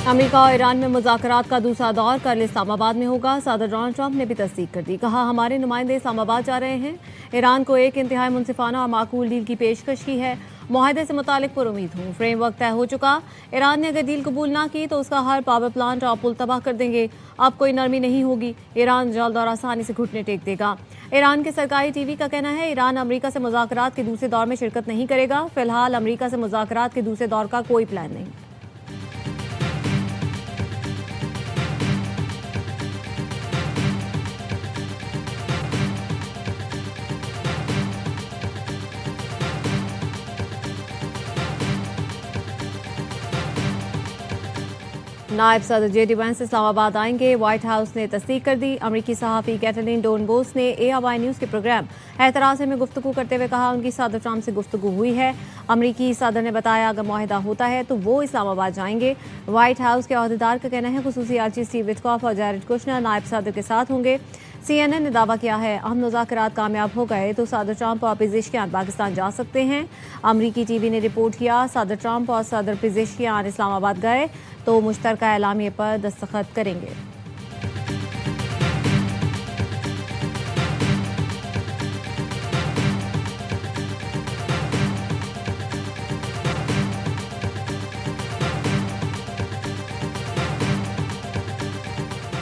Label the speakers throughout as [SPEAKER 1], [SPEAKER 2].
[SPEAKER 1] America और Iran में मुज़ाकरात का दूसरा दौर कल इस्लामाबाद में होगा। सदर डोनाल्ड ट्रंप ने भी तस्दीक कर दी। कहा, हमारे नुमाइंदे इस्लामाबाद जा रहे हैं। ईरान को एक इंतहाई मुनसिफाना और माकूल डील की पेशकश की है। मुआहदे से मुतालिक पुरुमीद हूँ। फ्रेमवर्क तय हो चुका। ईरान ने अगर डील कबूल ना की तो उसका हर पावर प्लांट और पुल तबाह कर देंगे। अब कोई नरमी नहीं होगी। ईरान जल्द और आसानी से घुटने टेक देगा। ईरान के सरकारी टीवी का कहना है, ईरान अमेरिका से मुज़ाकरात के दूसरे दौर में शिरकत नहीं करेगा। फिलहाल अमेरिका से मुज़ाकरात के दूसरे दौर का कोई प्लान नहीं। नायब सदर जेडी वैंस इस्लामाबाद आएंगे। व्हाइट हाउस ने तस्दीक कर दी। अमरीकी सहाफ़ी कैटलिन डोनबोस ने ARY न्यूज़ के प्रोग्राम एतराज़ में गुफ्तगू करते हुए कहा, उनकी सदर ट्रंप से गुफ्तगू हुई है। अमरीकी सदर ने बताया, अगर मुआहदा होता है तो वो इस्लामाबाद जाएंगे। व्हाइट हाउस के अहदेदार का कहना है, खुसूसी आर्ची स्टीव विटकॉफ और जैरेड कुशनर नायब सदर के साथ होंगे। CNN ने दावा किया है, अहम मुज़ाकरात कामयाब हो गए तो सदर ट्रंप और पेज़ेशकियान पाकिस्तान जा सकते हैं। अमरीकी TV ने रिपोर्ट किया, सदर ट्रंप और सदर पेज़ेशकियान इस्लामाबाद गए तो मुश्तरका एलामिये पर दस्तखत करेंगे।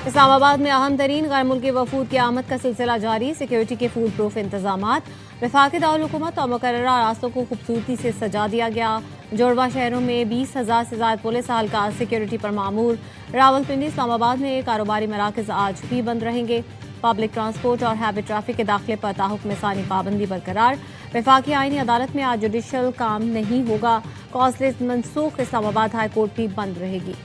[SPEAKER 1] इस्लामाबाद में अहम तरीन गैर मुल्की वफूद की आमद का सिलसिला जारी। सिक्योरिटी के फूल प्रूफ इंतजामात। वफाकी दारुल-हुकूमत और मुकर्ररा रास्तों को खूबसूरती से सजा दिया गया। जुड़वा शहरों में 20,000 से ज़्यादा पुलिस एहलकार सिक्योरिटी पर मामूर। रावलपिंडी इस्लामाबाद में कारोबारी मराकज़ आज भी बंद रहेंगे। पब्लिक ट्रांसपोर्ट और हैवी ट्रैफिक के दाखिले पर ताहुक्म सानी पाबंदी बरकरार। वफाकी आईनी अदालत में आज जुडिशल काम नहीं होगा। कॉज लिस्ट मनसूख। इस्लामाबाद हाई कोर्ट भी बंद रहेगी।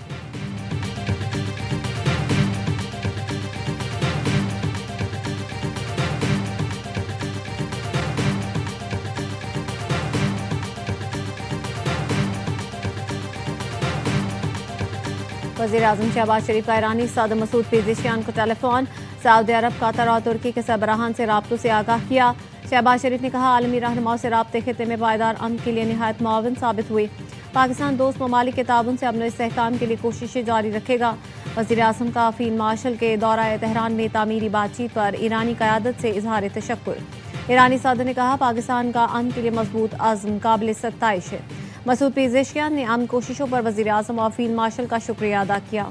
[SPEAKER 1] वज़ीर आज़म शहबाज शरीफ का ईरानी सदर मसूद पेज़ेशकियान को टेलीफोन। सऊदी अरब, कतर और तुर्की के सरबराहान से राब्तों से आगाह किया। शहबाज शरीफ ने कहा, आलमी रहनुमाओं से राब्ते खित्ते में पायदार अमन के लिए निहायत मुआविन साबित हुए। पाकिस्तान दोस्त ममालिक के ताउन से अमन और इस्तेहकाम के लिए कोशिशें जारी रखेगा। वज़ीर आज़म का फील्ड मार्शल के दौरा तेहरान में तामीरी बातचीत पर ईरानी क़यादत से इजहार तशक्कुर। ईरानी सदर ने कहा, पाकिस्तान का अमन के लिए मजबूत अज़्म काबिल सत्ताइश है। मसूद पेज़ेशकियान ने अमन कोशिशों पर वज़ीर आज़म और फील्ड मार्शल का शुक्रिया अदा किया।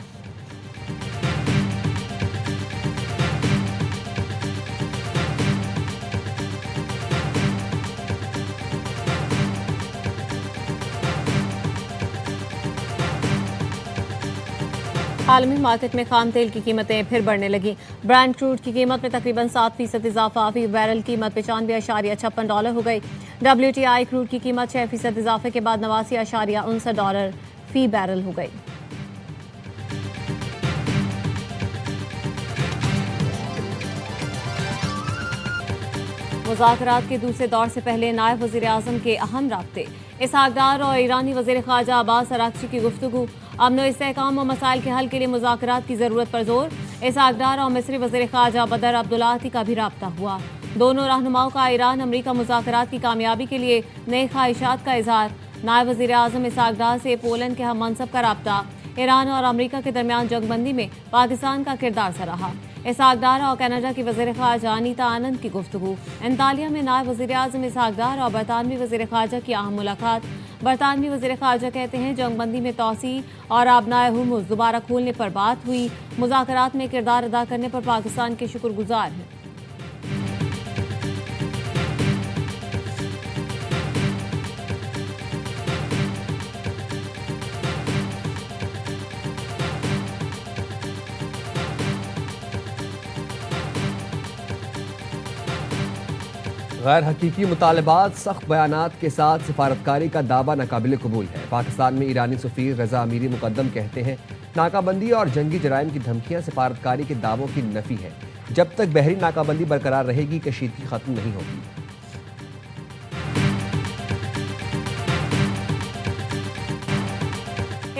[SPEAKER 1] आलमी मार्केट में खाम तेल की कीमतें फिर बढ़ने लगी। ब्रांड क्रूड की कीमत में तकरीबन 7% इजाफा। फी बैरल कीमत $95.56 हो गई। WTI क्रूड की कीमत 6% इजाफे के बाद $89.59 फी बैरल हो गई। मुज़ाकरात के दूसरे दौर से पहले नायब वज़ीर आज़म के अहम राब्ते। इसहाक डार और ईरानी वज़ीर ख़ारजा अब्बास अराग़ची की गुफ्तगू। अमन और इस्तेहकाम और मसाइल के हल के लिए मुज़ाकरात की ज़रूरत पर जोर। इसहाक डार और मिस्री वज़ीर ख़ारजा बदर अब्दुल्लाती का भी राब्ता हुआ। दोनों रहनुमाओं का ईरान अमरीका मुज़ाकरात की कामयाबी के लिए नए ख्वाहिशात का इजहार। नायब वज़ीर आज़म इसहाक डार से पोलैंड के हम मनसब का राब्ता। ईरान और अमरीका के दरमियान जंगबंदी में पाकिस्तान का किरदार सराहा। इसहाक डार और कनाडा की वज़ीर ख़ारजा अनीता आनंद की गुफ्तगू। एंतालिया में नायब वज़ीर आज़म इसहाक डार और बरतानवी वज़ीर ख़ारजा की अहम मुलाकात। बरतानवी वज़ीर ख़ारजा कहते हैं, जंगबंदी में तोसी और आबनाए हुर्मुज़ दोबारा खोलने पर बात हुई। मुज़ाकरात में किरदार अदा करने पर पाकिस्तान के शुक्रगुजार हैं।
[SPEAKER 2] गैर हकीकी मुतालबात, सख्त बयानात के साथ सिफारतकारी का दावा नाकाबिल कबूल है। पाकिस्तान में ईरानी सफ़ीर रज़ा अमीरी मुकद्दम कहते हैं, नाकाबंदी और जंगी जराइम की धमकियां सिफारतकारी के दावों की नफी है। जब तक बहरी नाकाबंदी बरकरार रहेगी, कशीदगी खत्म नहीं होगी।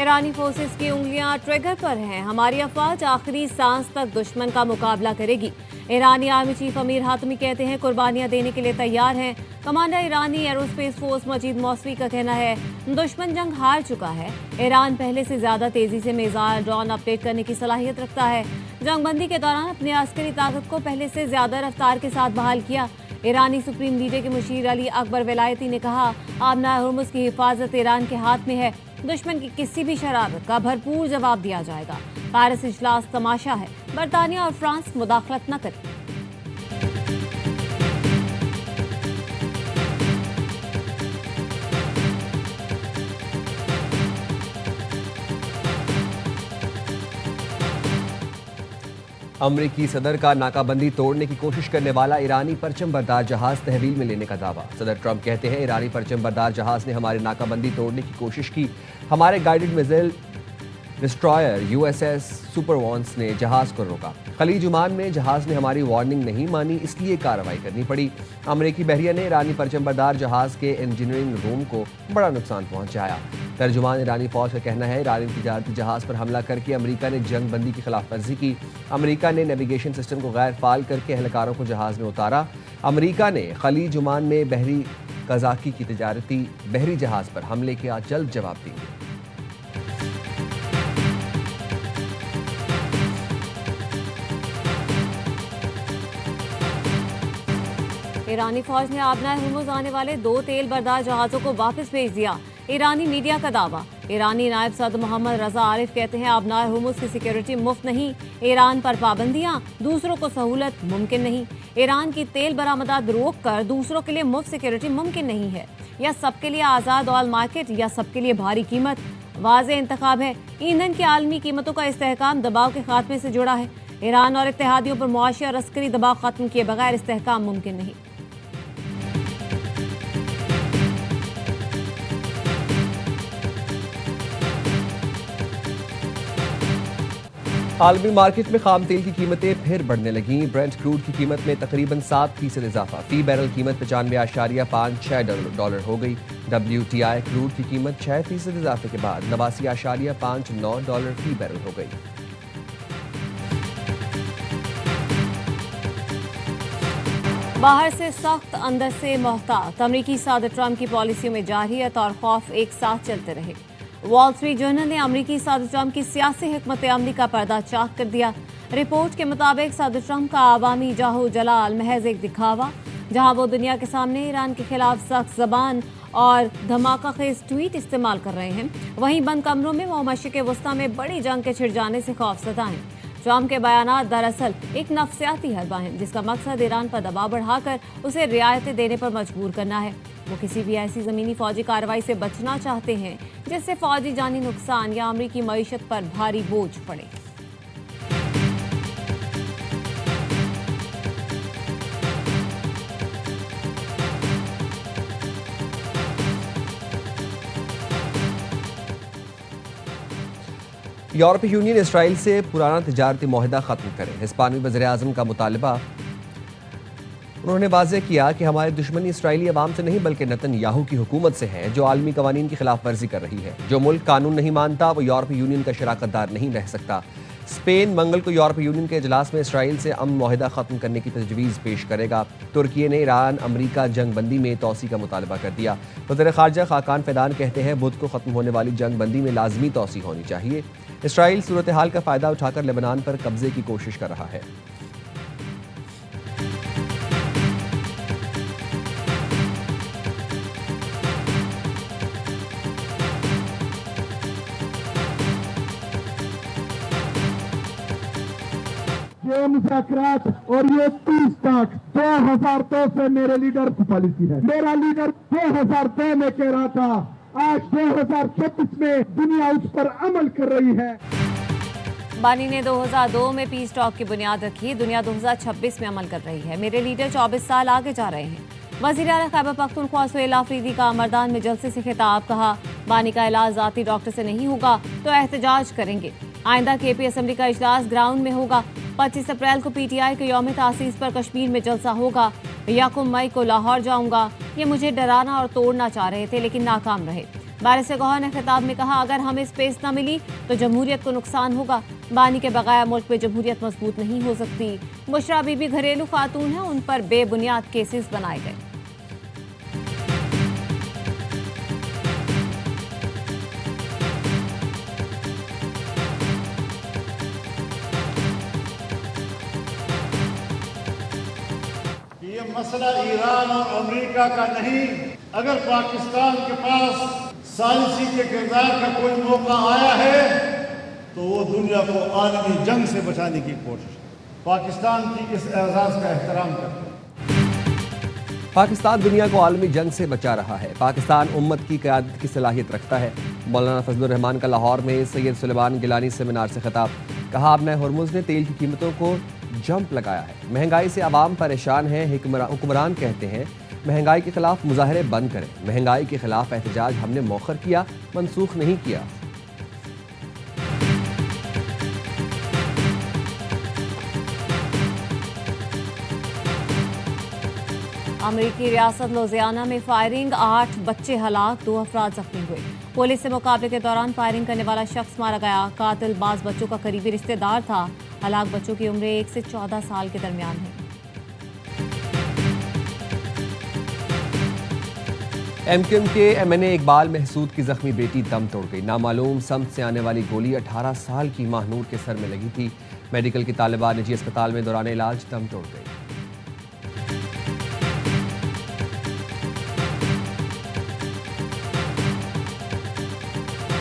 [SPEAKER 1] ईरानी फोर्सेस की उंगलियां ट्रिगर पर हैं। हमारी अफवाज आखिरी सांस तक दुश्मन का मुकाबला करेगी। ईरानी आर्मी चीफ अमीर हातमी कहते हैं कुर्बानियां देने के लिए तैयार हैं। कमांडर ईरानी एरोस्पेस फोर्स मजीद मौसवी का कहना है दुश्मन जंग हार चुका है। ईरान पहले से ज्यादा तेजी से मिसाइल ड्रोन अपडेट करने की सलाहियत रखता है। जंगबंदी के दौरान अपनी अस्करी ताकत को पहले से ज्यादा रफ्तार के साथ बहाल किया। ईरानी सुप्रीम लीडर के मुशीर अली अकबर विलायती ने कहा आबना हुर्मुज़ की हिफाजत ईरान के हाथ में है। दुश्मन की किसी भी शरारत का भरपूर जवाब दिया जाएगा। पेरिस इजलास तमाशा है, बरतानिया और फ्रांस मुदाखलत न करें।
[SPEAKER 2] अमरीकी सदर का नाकाबंदी तोड़ने की कोशिश करने वाला ईरानी परचम बरदार जहाज तहवील में लेने का दावा। सदर ट्रंप कहते हैं ईरानी परचम बरदार जहाज ने हमारी नाकाबंदी तोड़ने की कोशिश की। हमारे गाइडेड मिसाइल डिस्ट्रॉयर यूएसएस सुपरवॉन्स ने जहाज को रोका। खलीज ओमान में जहाज ने हमारी वार्निंग नहीं मानी, इसलिए कार्रवाई करनी पड़ी। अमरीकी बहरिया ने ईरानी परचमबरदार जहाज के इंजीनियरिंग रूम को बड़ा नुकसान पहुंचाया। तर्जुमान ईरानी फौज का कहना है ईरानी तिजारती जहाज पर हमला करके अमरीका ने जंग बंदी की खिलाफ वर्जी की। अमरीका ने नेविगेशन सिस्टम को गैर फाल करके एहलकारों को जहाज में उतारा। अमरीका ने खलीज ओमान में बहरी कजाकी की तिजारती बहरी जहाज पर हमले का जल्द जवाब देंगे।
[SPEAKER 1] ईरानी फौज ने आबना हुर्मुज़ आने वाले 2 तेल बरदार जहाज़ों को वापस भेज दिया। ईरानी मीडिया का दावा। ईरानी नायब सदर मोहम्मद रजा आरिफ कहते हैं आबना हुर्मुज़ की सिक्योरिटी मुफ्त नहीं। ईरान पर पाबंदियां, दूसरों को सहूलत मुमकिन नहीं। ईरान की तेल बरामदात रोक कर दूसरों के लिए मुफ्त सिक्योरिटी मुमकिन नहीं है। या सबके लिए आज़ाद ऑयल मार्केट या सबके लिए भारी कीमत। वाज़ेह इंतखाब है। ईंधन की आलमी कीमतों का इस्तेहकाम दबाव के खात्मे से जुड़ा है। ईरान और इत्तेहादियों पर मुआशी और अस्करी दबाव खत्म किए बगैर इस्तेहकाम मुमकिन नहीं।
[SPEAKER 2] आलमी मार्केट में खाम तेल की कीमतें फिर बढ़ने लगीं। ब्रेंट क्रूड की कीमत में तकरीबन 7% इजाफा। फी बैरल कीमत 95.56 हो गई। WTI क्रूड की कीमत 6% इजाफे के बाद 89.59 फी बैरल हो गई।
[SPEAKER 1] बाहर से सख्त, अंदर से मोहतात। अमरीकी सदर ट्रंप की पॉलिसियों में जारहियत और खौफ एक साथ चलते रहे। वॉल स्ट्रीट जर्नल ने अमरीकी सदर ट्रंप की सियासी हिकमत अमली का पर्दा चाक कर दिया। रिपोर्ट के मुताबिक सदर ट्रंप का आवामी जाहो जलाल महज एक दिखावा। जहां वो दुनिया के सामने ईरान के खिलाफ सख्त जबान और धमाका खेज ट्वीट इस्तेमाल कर रहे हैं, वहीं बंद कमरों में वो मशरिक़ वस्ता में बड़ी जंग के छिड़ जाने से खौफज़दा हैं। ट्रंप के बयानात दरअसल एक नफ्सियाती हरबा है जिसका मकसद ईरान पर दबाव बढ़ाकर उसे रियायतें देने पर मजबूर करना है। वो किसी भी ऐसी ज़मीनी फौजी कार्रवाई से बचना चाहते हैं जिससे फौजी जानी नुकसान या अमरीकी मईशत पर भारी बोझ पड़े।
[SPEAKER 2] यूरोपीय यूनियन इसराइल से पुराना तिजारती मुआहदा खत्म करे। हिस्पानी वज़ीर-ए-आज़म का मुतालबा। उन्होंने वाज़ेह किया कि हमारी दुश्मनी इसराइली अवाम से नहीं बल्कि नेतन्याहू की हुकूमत से है जो आलमी कवानीन की खिलाफ वर्जी कर रही है। जो मुल्क कानून नहीं मानता वो यूरोपीय यूनियन का शराकतदार नहीं रह सकता। स्पेन मंगल को यूरोपीय यूनियन के इजलास में इसराइल से अमन मुआहदा खत्म करने की तजवीज़ पेश करेगा। तुर्की ने ईरान अमरीका जंग बंदी में तोसी का मुतालबा कर दिया। वज़ीर ख़ारजा खाकान फैदान कहते हैं बुध को ख़त्म होने वाली जंग बंदी में लाजमी तोसी होनी चाहिए। इसराइल सूरत हाल का फ़ायदा उठाकर लेबनान पर कब्जे की कोशिश कर रहा है।
[SPEAKER 3] ये मुज़ाकरात और ये 30 तक 2002 से मेरे लीडर की पॉलिसी है। मेरा लीडर 2002 में कह रहा था, आज 2026 में दुनिया उस पर अमल कर रही है।
[SPEAKER 1] बानी ने 2002 में पीस टॉक की बुनियाद रखी। दुनिया 2026 में अमल कर रही है। मेरे लीडर 24 साल आगे जा रहे हैं। वज़ीर आला खैबर पख्तूनख्वा सुहेल आफरीदी का मर्दान में जलसे से खिताब। कहा बानी का इलाज ज़ाती डॉक्टर से नहीं होगा तो एहतजाज करेंगे। आइंदा KP असेंबली का इजलास ग्राउंड में होगा। 25 अप्रैल को PTI के यौम तासीस पर कश्मीर में जलसा होगा। 1 मई को लाहौर जाऊंगा। ये मुझे डराना और तोड़ना चाह रहे थे लेकिन नाकाम रहे। बारिश गौहर ने खिताब में कहा, अगर हमें स्पेस न मिली तो जमहूरियत को नुकसान होगा। बानी के बगैर मुल्क में जमहूरियत मजबूत नहीं हो सकती। बुशरा बीबी घरेलू खातून हैं, उन पर बेबुनियाद केसेस बनाए गए।
[SPEAKER 4] ये मसला ईरान और अमेरिका का नहीं, अगर पाकिस्तान के पास सालिसी के किरदार का कोई मौका आया है तो वो दुनिया को आलमी जंग से बचाने की कोशिश, पाकिस्तान की इस एजाज़ का एहतराम करते हैं।
[SPEAKER 2] पाकिस्तान दुनिया को आलमी जंग से बचा रहा है। पाकिस्तान उम्मत की क़यादत की सलाहियत रखता है। मौलाना फजलुर रहमान का लाहौर में सैयद सुलेमान गिलानी सेमिनार से खिताब। कहा, अब नए हुर्मुज़ ने तेल की कीमतों को जंप लगाया है। महंगाई से आवाम परेशान है। हुक्मरान कहते हैं महंगाई के खिलाफ मुजाहरे बंद करें। महंगाई के खिलाफ एहतजाज हमने मौखर किया, मनसूख नहीं किया।
[SPEAKER 1] अमरीकी रियासत लुजियाना में फायरिंग, 8 बच्चे हलाक, 2 अफराद जख्मी हुए। पुलिस से मुकाबले के दौरान फायरिंग करने वाला शख्स मारा गया। कातिल बाज बच्चों का करीबी रिश्तेदार था। हलाक बच्चों की उम्र 1 से 14 साल के दरमियान है।
[SPEAKER 2] एमक्यूएम के एमएनए इकबाल महसूद की जख्मी बेटी दम तोड़ गई। नामालूम समत से आने वाली गोली 18 साल की माहनूर के सर में लगी थी। मेडिकल की तालिबा निजी अस्पताल में दौरान इलाज दम तोड़ गई।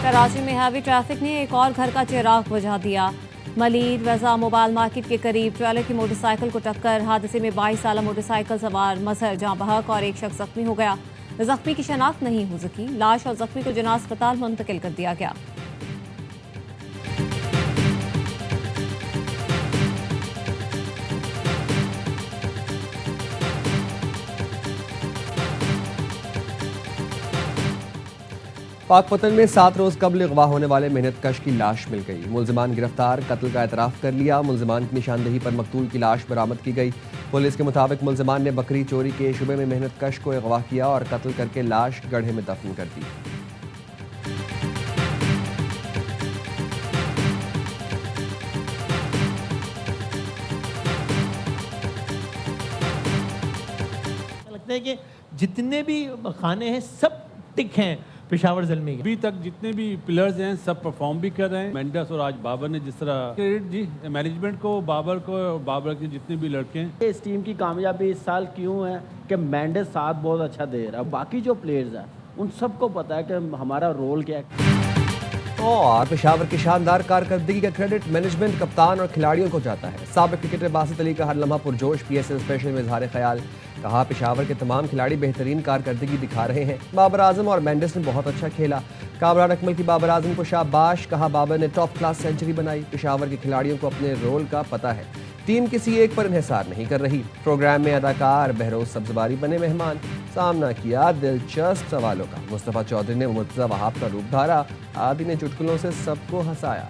[SPEAKER 1] कराची में हैवी ट्रैफिक ने एक और घर का चिराग बुझा दिया। मलीर रजा मोबाइल मार्केट के करीब ट्रेलर की मोटरसाइकिल को टक्कर। हादसे में 22 साल मोटरसाइकिल सवार मजहर जहां बहक और एक शख्स जख्मी हो गया। जख्मी की शनाख्त नहीं हो सकी। लाश और जख्मी को जना अस्पताल मुंतकिल कर दिया गया।
[SPEAKER 2] पाकपतन में 7 रोज कबल अगवा होने वाले मेहनत कश की लाश मिल गई। मुलजमान गिरफ्तार, कत्ल का एतराफ़ कर लिया। मुलजमान की निशानदेही पर मकतूल की लाश बरामद की गई। पुलिस के मुताबिक मुलजमान ने बकरी चोरी के शुबे में मेहनत कश को अगवा किया और कत्ल करके लाश गड्ढे में दफन कर दी।
[SPEAKER 5] लगता है कि जितने भी खाने हैं सब टिक हैं पेशावर ज़ल्मी के।
[SPEAKER 6] अभी तक जितने भी पिलर्स हैं सब परफॉर्म भी कर रहे हैं। मेंडस और आज बाबर ने जिस तरह क्रेडिट जी मैनेजमेंट को, बाबर को, बाबर के जितने भी लड़के हैं।
[SPEAKER 7] इस टीम की कामयाबी इस साल क्यों है कि मेंडस साथ बहुत अच्छा दे रहा है। बाकी जो प्लेयर्स हैं उन सबको पता है कि हमारा रोल क्या है।
[SPEAKER 2] और पेशावर की शानदार कारकर्दगी का क्रेडिट मैनेजमेंट, कप्तान और खिलाड़ियों को जाता है। साबिक क्रिकेटर बासित अली का हर लम्हा पुरजोश। पीएसएल स्पेशल में इजहार ख्याल। कहा, पेशावर के तमाम खिलाड़ी बेहतरीन कारकर्दगी दिखा रहे हैं। बाबर आजम और मेंडिस ने बहुत अच्छा खेला। कामरान अकमल की बाबर आजम को शाबाश। कहा, बाबर ने टॉप क्लास सेंचुरी बनाई। पेशावर के खिलाड़ियों को अपने रोल का पता है। टीम किसी एक पर इन्हिसार नहीं कर रही। प्रोग्राम में अदाकार बहरोज सब्जवारी बने मेहमान। सामना किया दिलचस्प सवालों का। मुस्तफ़ा चौधरी ने मुर्तज़ा वहाब का रूप धारा। आदि ने चुटकुलों से सबको हंसाया।